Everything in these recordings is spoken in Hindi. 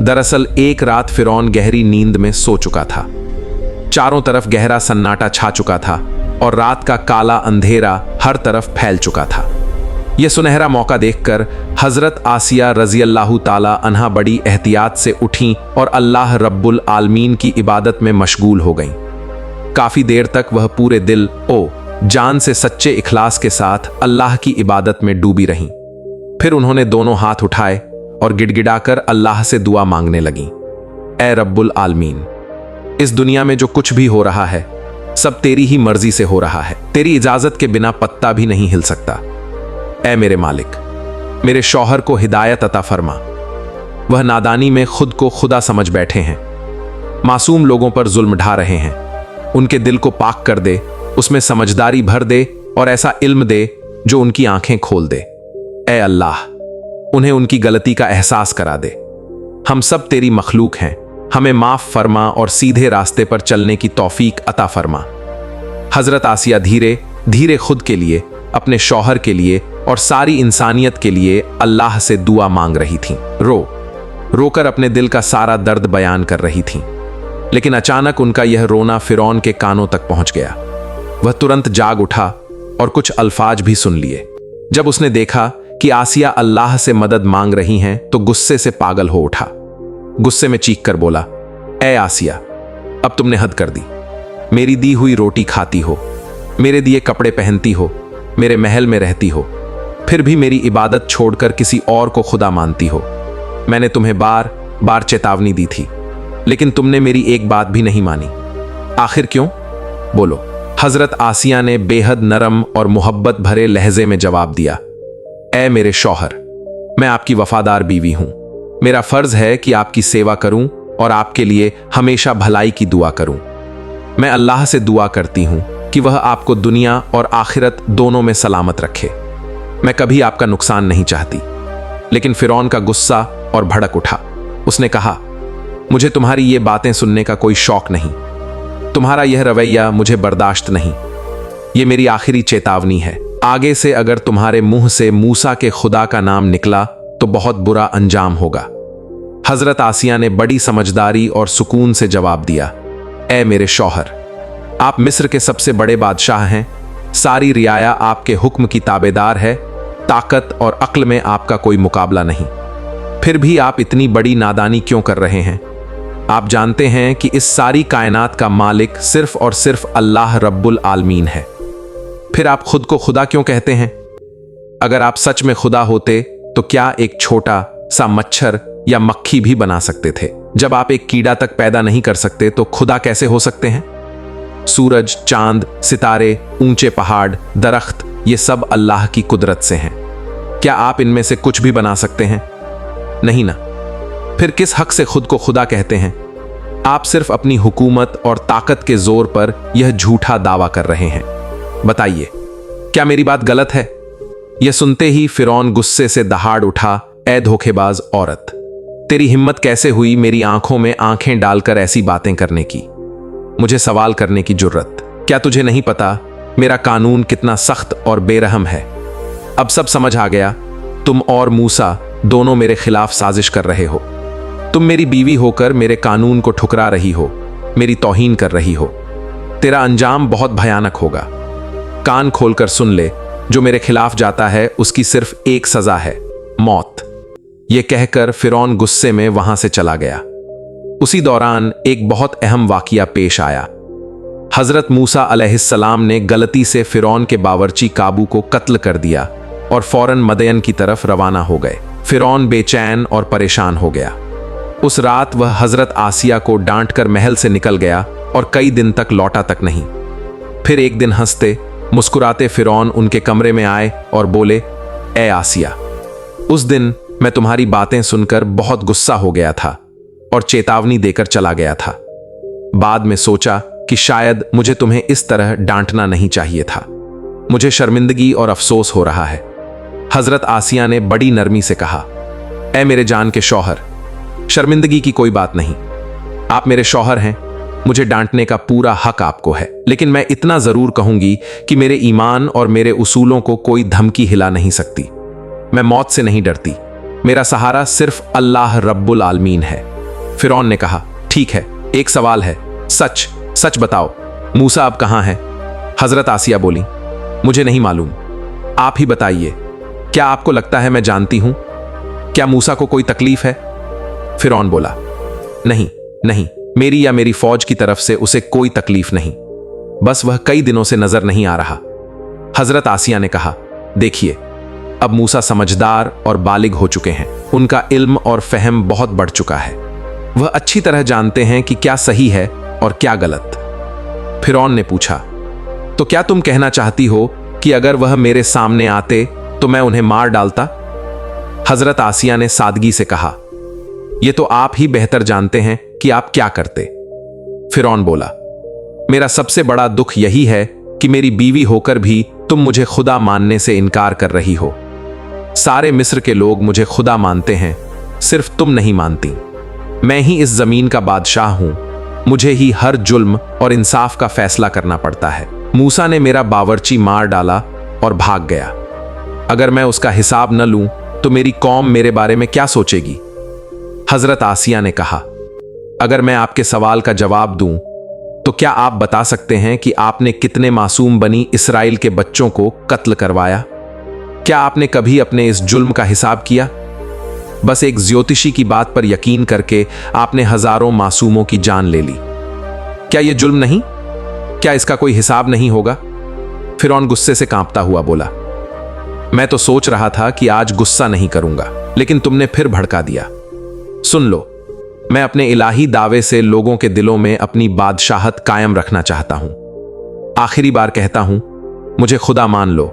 दरअसल एक रात फिरौन गहरी नींद में सो चुका था। चारों तरफ गहरा सन्नाटा छा चुका था और रात का काला अंधेरा हर तरफ फैल चुका था। यह सुनहरा मौका देखकर हजरत आसिया रजी अल्लाह ताला अन्हा बड़ी एहतियात से उठीं और अल्लाह रब्बुल आलमीन की इबादत में मशगूल हो गईं। काफी देर तक वह पूरे दिल जान से सच्चे इखलास के साथ अल्लाह की इबादत में डूबी रहीं। फिर उन्होंने दोनों हाथ उठाए और गिड़गिड़ाकर अल्लाह से दुआ मांगने लगीं। ए रब्बुल आलमीन, इस दुनिया में जो कुछ भी हो रहा है सब तेरी ही मर्जी से हो रहा है। तेरी इजाजत के बिना पत्ता भी नहीं हिल सकता। ए मेरे मालिक, मेरे शौहर को हिदायत अता फरमा। वह नादानी में खुद को खुदा समझ बैठे हैं, मासूम लोगों पर जुल्म ढा रहे हैं। उनके दिल को पाक कर दे, उसमें समझदारी भर दे और ऐसा इल्म दे जो उनकी आंखें खोल दे। ए अल्लाह, उन्हें उनकी गलती का एहसास करा दे। हम सब तेरी मखलूक हैं, हमें माफ फरमा और सीधे रास्ते पर चलने की तौफीक अता फरमा। हजरत आसिया धीरे धीरे खुद के लिए, अपने शौहर के लिए और सारी इंसानियत के लिए अल्लाह से दुआ मांग रही थीं। रोकर अपने दिल का सारा दर्द बयान कर रही थीं। लेकिन अचानक उनका यह रोना फिरौन के कानों तक पहुंच गया। वह तुरंत जाग उठा और कुछ अल्फाज भी सुन लिए। जब उसने देखा कि आसिया अल्लाह से मदद मांग रही हैं तो गुस्से से पागल हो उठा। गुस्से में चीख कर बोला, ए आसिया, अब तुमने हद कर दी। मेरी दी हुई रोटी खाती हो, मेरे दिए कपड़े पहनती हो, मेरे महल में रहती हो, फिर भी मेरी इबादत छोड़कर किसी और को खुदा मानती हो। मैंने तुम्हें बार बार चेतावनी दी थी, लेकिन तुमने मेरी एक बात भी नहीं मानी। आखिर क्यों? बोलो। हजरत आसिया ने बेहद नरम और मोहब्बत भरे लहजे में जवाब दिया, ए मेरे शौहर, मैं आपकी वफादार बीवी हूं। मेरा फर्ज है कि आपकी सेवा करूं और आपके लिए हमेशा भलाई की दुआ करूं। मैं अल्लाह से दुआ करती हूं कि वह आपको दुनिया और आखिरत दोनों में सलामत रखे। मैं कभी आपका नुकसान नहीं चाहती। लेकिन फिरौन का गुस्सा और भड़क उठा। उसने कहा, मुझे तुम्हारी ये बातें सुनने का कोई शौक नहीं। तुम्हारा यह रवैया मुझे बर्दाश्त नहीं। ये मेरी आखिरी चेतावनी है। आगे से अगर तुम्हारे मुंह से मूसा के खुदा का नाम निकला तो बहुत बुरा अंजाम होगा। हजरत आसिया ने बड़ी समझदारी और सुकून से जवाब दिया, ए मेरे शौहर, आप मिस्र के सबसे बड़े बादशाह हैं। सारी रियाया आपके हुक्म की ताबेदार है। ताकत और अक्ल में आपका कोई मुकाबला नहीं। फिर भी आप इतनी बड़ी नादानी क्यों कर रहे हैं? आप जानते हैं कि इस सारी कायनात का मालिक सिर्फ और सिर्फ अल्लाह रब्बुल आलमीन है। फिर आप खुद को खुदा क्यों कहते हैं? अगर आप सच में खुदा होते तो क्या एक छोटा सा मच्छर या मक्खी भी बना सकते थे? जब आप एक कीड़ा तक पैदा नहीं कर सकते तो खुदा कैसे हो सकते हैं? सूरज, चांद, सितारे, ऊंचे पहाड़, दरख्त, ये सब अल्लाह की कुदरत से हैं। क्या आप इनमें से कुछ भी बना सकते हैं? नहीं ना। फिर किस हक से खुद को खुदा कहते हैं? आप सिर्फ अपनी हुकूमत और ताकत के जोर पर यह झूठा दावा कर रहे हैं। बताइए, क्या मेरी बात गलत है? यह सुनते ही फिरौन गुस्से से दहाड़ उठा, ए धोखेबाज औरत, तेरी हिम्मत कैसे हुई मेरी आंखों में आंखें डालकर ऐसी बातें करने की? मुझे सवाल करने की जुर्रत? क्या तुझे नहीं पता मेरा कानून कितना सख्त और बेरहम है? अब सब समझ आ गया। तुम और मूसा दोनों मेरे खिलाफ साजिश कर रहे हो। तुम मेरी बीवी होकर मेरे कानून को ठुकरा रही हो, मेरी तौहीन कर रही हो। तेरा अंजाम बहुत भयानक होगा। कान खोलकर सुन ले, जो मेरे खिलाफ जाता है उसकी सिर्फ एक सजा है, मौत। यह कहकर फिरौन गुस्से में वहां से चला गया। उसी दौरान एक बहुत अहम वाकया पेश आया। हजरत मूसा अलैहिस्सलाम ने गलती से फिरौन के बावर्ची काबू को कत्ल कर दिया और फौरन मदयन की तरफ रवाना हो गए। फिरौन बेचैन और परेशान हो गया। उस रात वह हजरत आसिया को डांटकर महल से निकल गया और कई दिन तक लौटा तक नहीं। फिर एक दिन हंसते मुस्कुराते फिरौन उनके कमरे में आए और बोले, ए आसिया, उस दिन मैं तुम्हारी बातें सुनकर बहुत गुस्सा हो गया था और चेतावनी देकर चला गया था। बाद में सोचा कि शायद मुझे तुम्हें इस तरह डांटना नहीं चाहिए था। मुझे शर्मिंदगी और अफसोस हो रहा है। हजरत आसिया ने बड़ी नरमी से कहा, ए मेरे जान के शौहर, शर्मिंदगी की कोई बात नहीं। आप मेरे शौहर हैं, मुझे डांटने का पूरा हक आपको है। लेकिन मैं इतना जरूर कहूंगी कि मेरे ईमान और मेरे उसूलों को कोई धमकी हिला नहीं सकती। मैं मौत से नहीं डरती। मेरा सहारा सिर्फ अल्लाह रब्बुल आलमीन है। फिरौन ने कहा, ठीक है, एक सवाल है, सच सच बताओ, मूसा अब कहाँ है? हजरत आसिया बोली, मुझे नहीं मालूम, आप ही बताइए। क्या आपको लगता है मैं जानती हूं? क्या मूसा को कोई तकलीफ है? फिरौन बोला, नहीं नहीं, मेरी या मेरी फौज की तरफ से उसे कोई तकलीफ नहीं, बस वह कई दिनों से नजर नहीं आ रहा। हजरत आसिया ने कहा, देखिए, अब मूसा समझदार और बालिग हो चुके हैं, उनका इल्म और फहम बहुत बढ़ चुका है, वह अच्छी तरह जानते हैं कि क्या सही है और क्या गलत। फिरौन ने पूछा, तो क्या तुम कहना चाहती हो कि अगर वह मेरे सामने आते तो मैं उन्हें मार डालता? हजरत आसिया ने सादगी से कहा, यह तो आप ही बेहतर जानते हैं कि आप क्या करते। फिरौन बोला, मेरा सबसे बड़ा दुख यही है कि मेरी बीवी होकर भी तुम मुझे खुदा मानने से इनकार कर रही हो। सारे मिस्र के लोग मुझे खुदा मानते हैं, सिर्फ तुम नहीं मानती। मैं ही इस जमीन का बादशाह हूं, मुझे ही हर जुल्म और इंसाफ का फैसला करना पड़ता है। मूसा ने मेरा बावर्ची मार डाला और भाग गया। अगर मैं उसका हिसाब न लूं तो मेरी कौम मेरे बारे में क्या सोचेगी? हजरत आसिया ने कहा, अगर मैं आपके सवाल का जवाब दूं तो क्या आप बता सकते हैं कि आपने कितने मासूम बनी इस्राइल के बच्चों को कत्ल करवाया? क्या आपने कभी अपने इस जुल्म का हिसाब किया? बस एक ज्योतिषी की बात पर यकीन करके आपने हजारों मासूमों की जान ले ली। क्या यह जुल्म नहीं? क्या इसका कोई हिसाब नहीं होगा? फिरौन गुस्से से कांपता हुआ बोला, मैं तो सोच रहा था कि आज गुस्सा नहीं करूंगा, लेकिन तुमने फिर भड़का दिया। सुन लो, मैं अपने इलाही दावे से लोगों के दिलों में अपनी बादशाहत कायम रखना चाहता हूं। आखिरी बार कहता हूं, मुझे खुदा मान लो,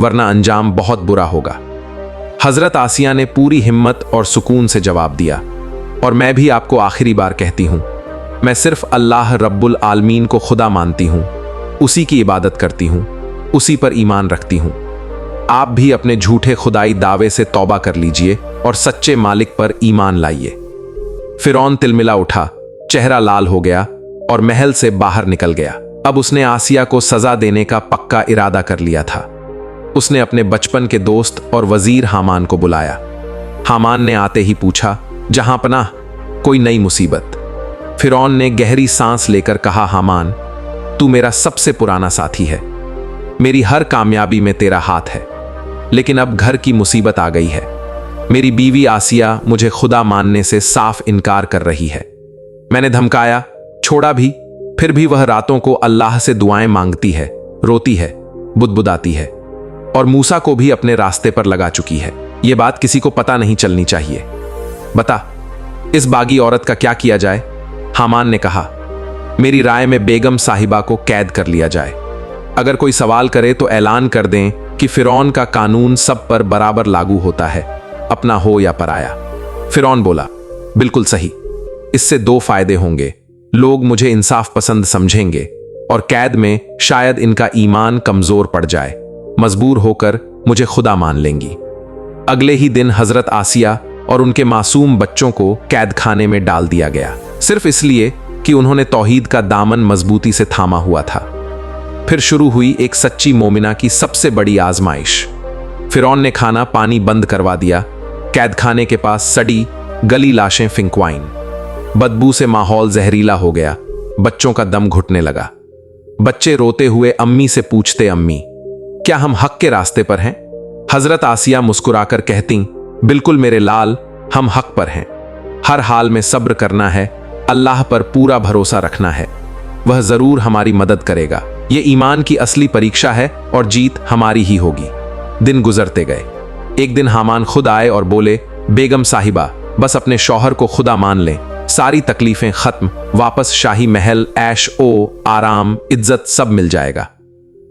वरना अंजाम बहुत बुरा होगा। हजरत आसिया ने पूरी हिम्मत और सुकून से जवाब दिया, और मैं भी आपको आखिरी बार कहती हूं, मैं सिर्फ अल्लाह रब्बुल आलमीन को खुदा मानती हूं, उसी की इबादत करती हूं, उसी पर ईमान रखती हूं। आप भी अपने झूठे खुदाई दावे से तौबा कर लीजिए और सच्चे मालिक पर ईमान लाइए। फिरौन तिलमिला उठा, चेहरा लाल हो गया और महल से बाहर निकल गया। अब उसने आसिया को सजा देने का पक्का इरादा कर लिया था। उसने अपने बचपन के दोस्त और वजीर हामान को बुलाया। हामान ने आते ही पूछा, जहां पनाह, कोई नई मुसीबत? फिरौन ने गहरी सांस लेकर कहा, हामान, तू मेरा सबसे पुराना साथी है, मेरी हर कामयाबी में तेरा हाथ है, लेकिन अब घर की मुसीबत आ गई है। मेरी बीवी आसिया मुझे खुदा मानने से साफ इनकार कर रही है। मैंने धमकाया, छोड़ा भी, फिर भी वह रातों को अल्लाह से दुआएं मांगती है, रोती है, बुदबुदाती है, और मूसा को भी अपने रास्ते पर लगा चुकी है। यह बात किसी को पता नहीं चलनी चाहिए। बता, इस बागी औरत का क्या किया जाए? हामान ने कहा, मेरी राय में बेगम साहिबा को कैद कर लिया जाए। अगर कोई सवाल करे तो ऐलान कर दें कि फिरौन का कानून सब पर बराबर लागू होता है, अपना हो या पराया। फिरौन बोला, बिल्कुल सही, इससे दो फायदे होंगे, लोग मुझे इंसाफ पसंद समझेंगे और कैद में शायद इनका ईमान कमजोर पड़ जाए, मजबूर होकर मुझे खुदा मान लेंगी। अगले ही दिन हजरत आसिया और उनके मासूम बच्चों को कैद खाने में डाल दिया गया, सिर्फ इसलिए कि उन्होंने तौहीद का दामन मजबूती से थामा हुआ था। फिर शुरू हुई एक सच्ची मोमिना की सबसे बड़ी आजमाइश। फिरौन ने खाना पानी बंद करवा दिया, कैद खाने के पास सड़ी गली लाशें फिंकवाईं, बदबू से माहौल जहरीला हो गया, बच्चों का दम घुटने लगा। बच्चे रोते हुए अम्मी से पूछते, अम्मी, क्या हम हक के रास्ते पर हैं? हजरत आसिया मुस्कुराकर कहती, बिल्कुल मेरे लाल, हम हक पर हैं। हर हाल में सब्र करना है, अल्लाह पर पूरा भरोसा रखना है, वह जरूर हमारी मदद करेगा। ये ईमान की असली परीक्षा है और जीत हमारी ही होगी। दिन गुजरते गए। एक दिन हामान खुद आए और बोले, बेगम साहिबा, बस अपने शौहर को खुदा मान लें, सारी तकलीफें खत्म, वापस शाही महल, ऐश ओ आराम, इज्जत सब मिल जाएगा।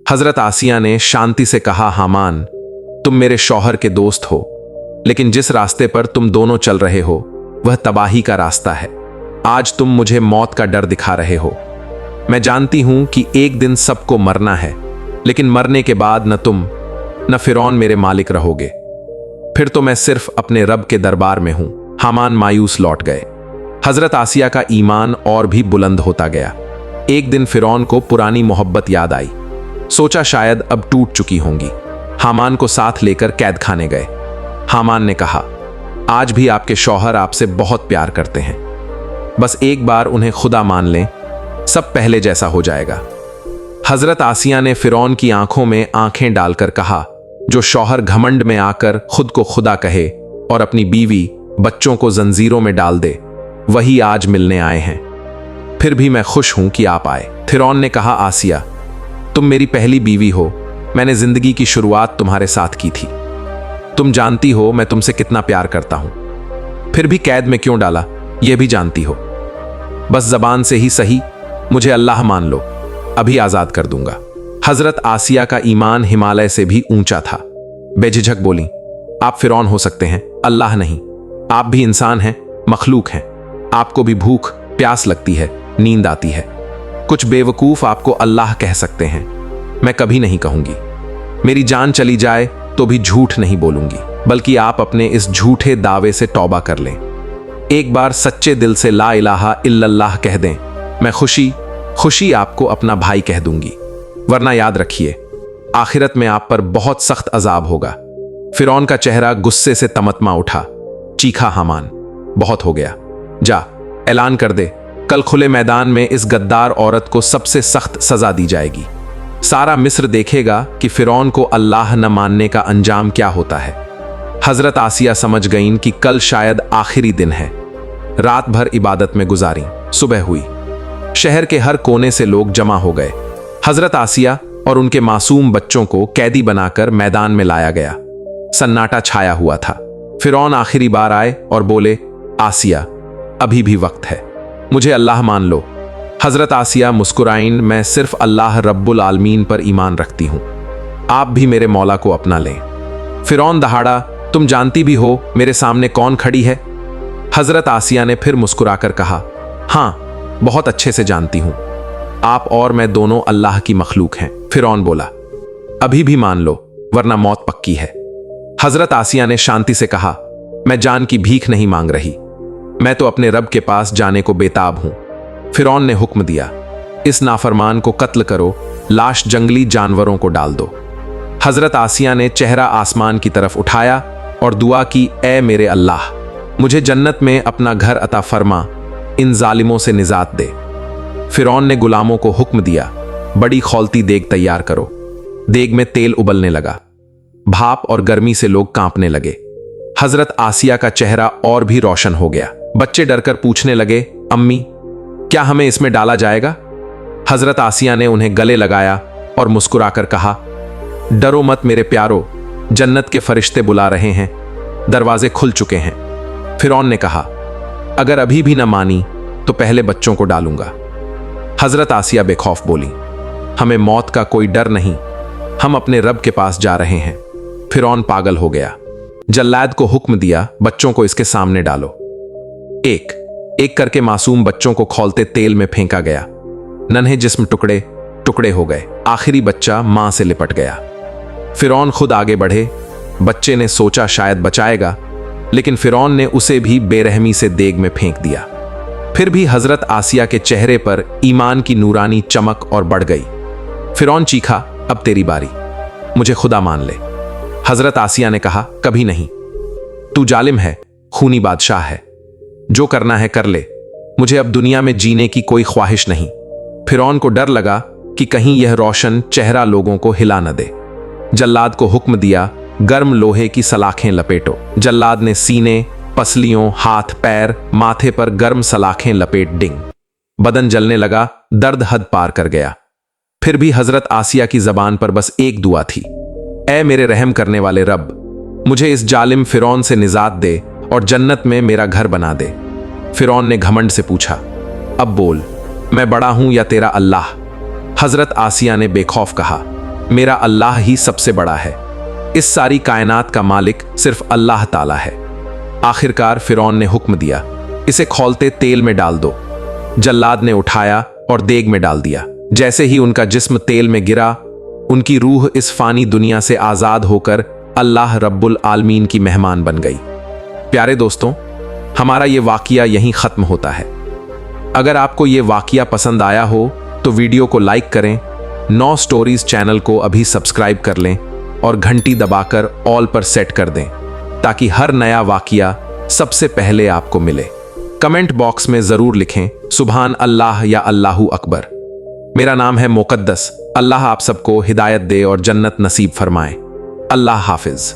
हजरत आसिया ने शांति से कहा, हामान, तुम मेरे शौहर के दोस्त हो, लेकिन जिस रास्ते पर तुम दोनों चल रहे हो वह तबाही का रास्ता है। आज तुम मुझे मौत का डर दिखा रहे हो। मैं जानती हूं कि एक दिन सबको मरना है, लेकिन मरने के बाद न तुम न फिरौन मेरे मालिक रहोगे। फिर तो मैं सिर्फ अपने रब के दरबार में हूं। हामान मायूस लौट गए। हजरत आसिया का ईमान और भी बुलंद होता गया। एक दिन फिरौन को पुरानी मोहब्बत याद आई, सोचा शायद अब टूट चुकी होंगी। हामान को साथ लेकर कैद खाने गए। हामान ने कहा, आज भी आपके शौहर आपसे बहुत प्यार करते हैं। बस एक बार उन्हें खुदा मान लें, सब पहले जैसा हो जाएगा। हजरत आसिया ने फिरौन की आंखों में आंखें डालकर कहा, जो शौहर घमंड में आकर खुद को खुदा कहे और अपनी बीवी बच्चों को जंजीरों में डाल दे, वही आज मिलने आए हैं। फिर भी मैं खुश हूं कि आप आए। फिरौन ने कहा, आसिया, तुम मेरी पहली बीवी हो। मैंने जिंदगी की शुरुआत तुम्हारे साथ की थी। तुम जानती हो मैं तुमसे कितना प्यार करता हूं। फिर भी कैद में क्यों डाला, यह भी जानती हो। बस जबान से ही सही, मुझे अल्लाह मान लो, अभी आजाद कर दूंगा। हजरत आसिया का ईमान हिमालय से भी ऊंचा था। बेझिझक बोली, आप फिरौन हो सकते हैं, अल्लाह नहीं। आप भी इंसान हैं, मखलूक हैं। आपको भी भूख प्यास लगती है, नींद आती है। कुछ बेवकूफ आपको अल्लाह कह सकते हैं, मैं कभी नहीं कहूंगी। मेरी जान चली जाए तो भी झूठ नहीं बोलूंगी, बल्कि आप अपने इस झूठे दावे से तौबा कर लें। एक बार सच्चे दिल से ला इलाहा इल्लल्लाह कह दें, मैं खुशी खुशी आपको अपना भाई कह दूंगी। वरना याद रखिए, आखिरत में आप पर बहुत सख्त अजाब होगा। फिरौन का चेहरा गुस्से से तमतमा उठा। चीखा हामान, बहुत हो गया, जा ऐलान कर दे, कल खुले मैदान में इस गद्दार औरत को सबसे सख्त सजा दी जाएगी। सारा मिस्र देखेगा कि फिरौन को अल्लाह न मानने का अंजाम क्या होता है। हजरत आसिया समझ गईं कि कल शायद आखिरी दिन है। रात भर इबादत में गुजारी। सुबह हुई। शहर के हर कोने से लोग जमा हो गए। हजरत आसिया और उनके मासूम बच्चों को कैदी बनाकर मैदान में लाया गया। सन्नाटा छाया हुआ था। फिरौन आखिरी बार आए और बोले, आसिया, अभी भी वक्त है, मुझे अल्लाह मान लो। हजरत आसिया मुस्कुराइन, मैं सिर्फ अल्लाह रब्बुल आलमीन पर ईमान रखती हूं, आप भी मेरे मौला को अपना लें। फिरौन दहाड़ा, तुम जानती भी हो मेरे सामने कौन खड़ी है? हजरत आसिया ने फिर मुस्कुराकर कहा, हां, बहुत अच्छे से जानती हूं, आप और मैं दोनों अल्लाह की मखलूक हैं। फिरौन बोला, अभी भी मान लो, वरना मौत पक्की है। हजरत आसिया ने शांति से कहा, मैं जान की भीख नहीं मांग रही, मैं तो अपने रब के पास जाने को बेताब हूं। फिरौन ने हुक्म दिया, इस नाफरमान को कत्ल करो, लाश जंगली जानवरों को डाल दो। हजरत आसिया ने चेहरा आसमान की तरफ उठाया और दुआ की, ए मेरे अल्लाह, मुझे जन्नत में अपना घर अता फरमा, इन जालिमों से निजात दे। फिरौन ने गुलामों को हुक्म दिया, बड़ी खौलती देग तैयार करो। देग में तेल उबलने लगा। भाप और गर्मी से लोग कांपने लगे। हजरत आसिया का चेहरा और भी रोशन हो गया। बच्चे डरकर पूछने लगे, अम्मी, क्या हमें इसमें डाला जाएगा? हजरत आसिया ने उन्हें गले लगाया और मुस्कुराकर कहा, डरो मत मेरे प्यारो, जन्नत के फरिश्ते बुला रहे हैं, दरवाजे खुल चुके हैं। फिरौन ने कहा, अगर अभी भी न मानी तो पहले बच्चों को डालूंगा। हजरत आसिया बेखौफ बोली, हमें मौत का कोई डर नहीं, हम अपने रब के पास जा रहे हैं। फिरौन पागल हो गया। जल्लाद को हुक्म दिया, बच्चों को इसके सामने डालो। एक एक करके मासूम बच्चों को खौलते तेल में फेंका गया। नन्हे जिस्म टुकड़े टुकड़े हो गए। आखिरी बच्चा मां से लिपट गया। फिरौन खुद आगे बढ़े। बच्चे ने सोचा शायद बचाएगा, लेकिन फिरौन ने उसे भी बेरहमी से देग में फेंक दिया। फिर भी हजरत आसिया के चेहरे पर ईमान की नूरानी चमक और बढ़ गई। फिरौन चीखा, अब तेरी बारी, मुझे खुदा मान ले। हजरत आसिया ने कहा, कभी नहीं, तू जालिम है, खूनी बादशाह है, जो करना है कर ले, मुझे अब दुनिया में जीने की कोई ख्वाहिश नहीं। फिरौन को डर लगा कि कहीं यह रोशन चेहरा लोगों को हिला न दे। जल्लाद को हुक्म दिया, गर्म लोहे की सलाखें लपेटो। जल्लाद ने सीने, पसलियों, हाथ पैर, माथे पर गर्म सलाखें लपेट डिंग। बदन जलने लगा, दर्द हद पार कर गया। फिर भी हजरत आसिया की जबान पर बस एक दुआ थी, ऐ मेरे रहम करने वाले रब, मुझे इस जालिम फिरौन से निजात दे और जन्नत में मेरा घर बना दे। फिरौन ने घमंड से पूछा, अब बोल, मैं बड़ा हूं या तेरा अल्लाह? हजरत आसिया ने बेखौफ कहा, मेरा अल्लाह ही सबसे बड़ा है, इस सारी कायनात का मालिक सिर्फ अल्लाह ताला है। आखिरकार फिरौन ने हुक्म दिया, इसे खौलते तेल में डाल दो। जल्लाद ने उठाया और देग में डाल दिया। जैसे ही उनका जिस्म तेल में गिरा, उनकी रूह इस फानी दुनिया से आजाद होकर अल्लाह रब्बुल आलमीन की मेहमान बन गई। प्यारे दोस्तों, हमारा ये वाकिया यहीं खत्म होता है। अगर आपको ये वाकिया पसंद आया हो तो वीडियो को लाइक करें, 9 स्टोरीज चैनल को अभी सब्सक्राइब कर लें और घंटी दबाकर ऑल पर सेट कर दें, ताकि हर नया वाकिया सबसे पहले आपको मिले। कमेंट बॉक्स में जरूर लिखें सुभान अल्लाह या अल्लाहू अकबर। मेरा नाम है मुकद्दस। अल्लाह आप सबको हिदायत दे और जन्नत नसीब फरमाए। अल्लाह हाफिज।